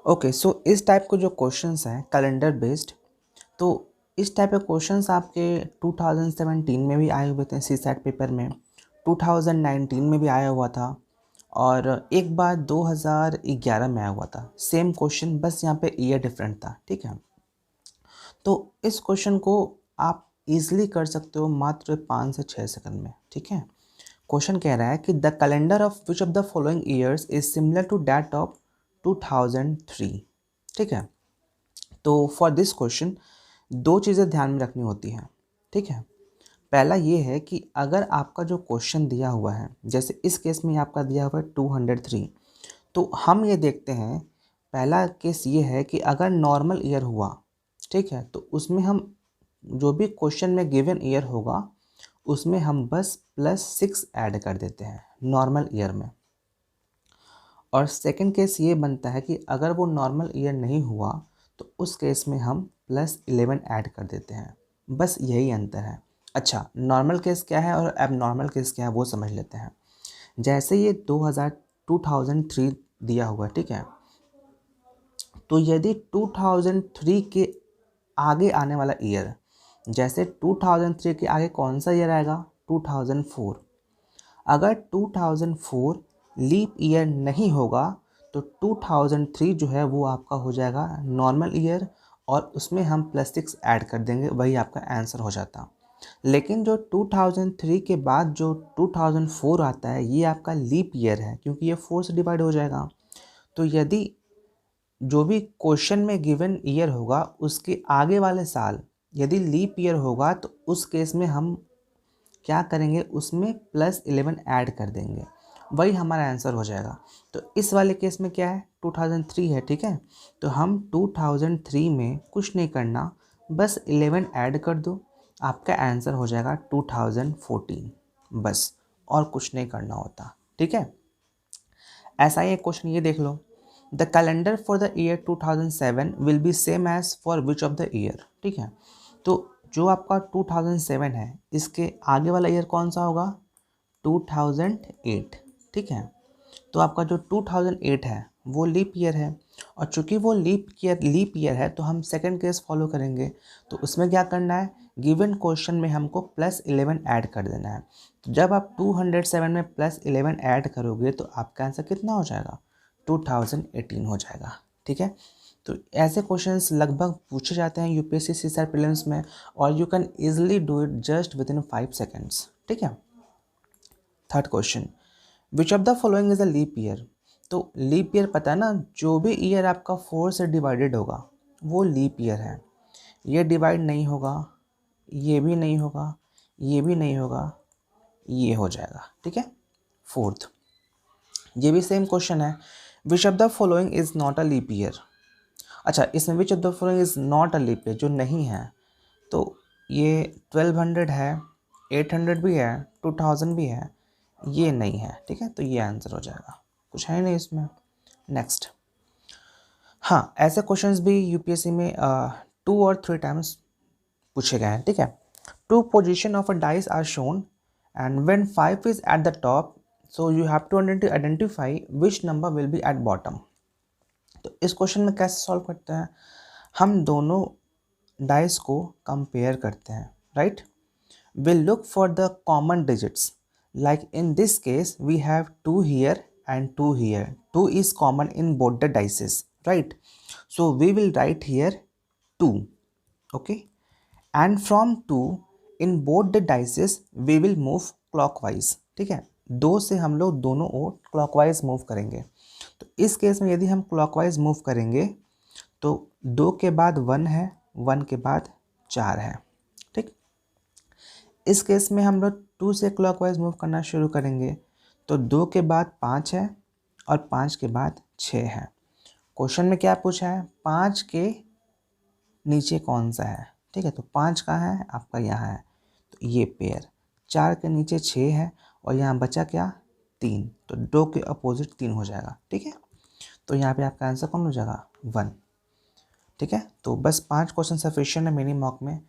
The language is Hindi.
ओके, सो इस टाइप के जो क्वेश्चंस हैं कैलेंडर बेस्ड, तो इस टाइप के क्वेश्चंस आपके 2017 में भी आए हुए थे सी सैट पेपर में, 2019 में भी आया हुआ था और एक बार 2011 में आया हुआ था सेम क्वेश्चन, बस यहाँ पे ईयर डिफरेंट था। ठीक है, तो इस क्वेश्चन को आप इजीली कर सकते हो मात्र 5 से 6 सेकंड में। ठीक है, क्वेश्चन कह रहा है कि the calendar of which of the following years is similar to that of 2003। ठीक है, तो फॉर दिस क्वेश्चन दो चीज़ें ध्यान में रखनी होती हैं। ठीक है, पहला ये है कि अगर आपका जो क्वेश्चन दिया हुआ है, जैसे इस केस में आपका दिया हुआ है 203, तो हम ये देखते हैं, पहला केस ये है कि अगर नॉर्मल ईयर हुआ, ठीक है, तो उसमें हम जो भी क्वेश्चन में गिवन ईयर होगा उसमें हम बस +6 ऐड कर देते हैं नॉर्मल ईयर में। और सेकंड केस ये बनता है कि अगर वो नॉर्मल ईयर नहीं हुआ तो उस केस में हम +11 ऐड कर देते हैं। बस यही अंतर है। अच्छा, नॉर्मल केस क्या है और एबनॉर्मल केस क्या है वो समझ लेते हैं। जैसे ये 2003 दिया हुआ है, ठीक है, तो यदि 2003 के आगे आने वाला ईयर, जैसे 2003 के आगे कौन सा ईयर आएगा, 2004, अगर 2004 लीप ईयर नहीं होगा तो 2003 जो है वो आपका हो जाएगा नॉर्मल ईयर और उसमें हम +6 ऐड कर देंगे, वही आपका आंसर हो जाता। लेकिन जो 2003 के बाद जो 2004 आता है ये आपका लीप ईयर है, क्योंकि ये 4 से डिवाइड हो जाएगा। तो यदि जो भी क्वेश्चन में गिवन ईयर होगा उसके आगे वाले साल यदि लीप ईयर होगा तो उस केस में हम क्या करेंगे, उसमें +11 ऐड कर देंगे, वही हमारा आंसर हो जाएगा। तो इस वाले केस में क्या है, 2003 है। ठीक है, तो हम 2003 में कुछ नहीं करना, बस 11 ऐड कर दो, आपका आंसर हो जाएगा 2014, बस, और कुछ नहीं करना होता। ठीक है, ऐसा ही एक क्वेश्चन ये देख लो, the calendar for the year 2007 will be same as for which of the year. ठीक है, तो जो आपका 2007 है इसके आगे वाला ईयर कौन सा होगा, 2008। ठीक है, तो आपका जो 2008 है वो लीप ईयर है, और चूंकि वो लीप ईयर है तो हम सेकंड केस फॉलो करेंगे। तो उसमें क्या करना है, गिवन क्वेश्चन में हमको +11 ऐड कर देना है। तो जब आप 207 में +11 ऐड करोगे तो आपका आंसर कितना हो जाएगा, 2018 हो जाएगा। ठीक है, तो ऐसे क्वेश्चंस लगभग पूछे जाते हैं यूपीएससी सीसैट प्रीलिम्स में, और you can easily do it just within 5 seconds. ठीक है, third question, which of the following is a leap year. तो लीप ईयर पता है ना, जो भी ईयर आपका 4 से डिवाइडेड होगा वो लीप ईयर है। ये डिवाइड नहीं होगा, ये भी नहीं होगा, ये भी नहीं होगा, ये हो जाएगा। ठीक है, फोर्थ, ये भी सेम क्वेश्चन है, which of the following is not a leap year. अच्छा, इसमें which of the following is not a leap year जो नहीं है, तो ये 1200 है, 800 भी है, 2000 भी है, ये नहीं है। ठीक है, तो ये आंसर हो जाएगा, कुछ है नहीं इसमें। नेक्स्ट, हाँ, ऐसे क्वेश्चंस भी यूपीएससी में 2 और 3 टाइम्स पूछे गए हैं। ठीक है, 2 position of a dice are shown and when 5 is at the top, so you have to identify which number will be at bottom. तो इस क्वेश्चन में कैसे सॉल्व करते हैं, हम दोनों डाइस को कंपेयर करते हैं, right. We'll look for the common digits. Like in this case, we have 2 here and 2 here. 2 is common in both the dices, right? So we will write here 2, okay? And from 2, in both the dices, we will move clockwise. ठीक है, 2 से हम लोग दोनों ओर clockwise मूव करेंगे। तो इस केस में यदि हम clockwise मूव करेंगे तो 2 के बाद 1 है, 1 के बाद 4 है। ठीक, इस केस में हम लोग 2 से क्लॉकवाइज मूव करना शुरू करेंगे, तो 2 के बाद 5 है और 5 के बाद 6 है। क्वेश्चन में क्या पूछा है, 5 के नीचे कौन सा है। ठीक है, तो 5 कहाँ है, आपका यहाँ है, तो ये पेयर। 4 के नीचे 6 है और यहाँ बचा क्या, 3, तो 2 के अपोजिट 3 हो जाएगा। ठीक है, तो यहाँ पे आपका आंसर कौन हो जाएगा, 1। ठीक है, तो बस 5 क्वेश्चन सफिशिएंट है मिनी मॉक में।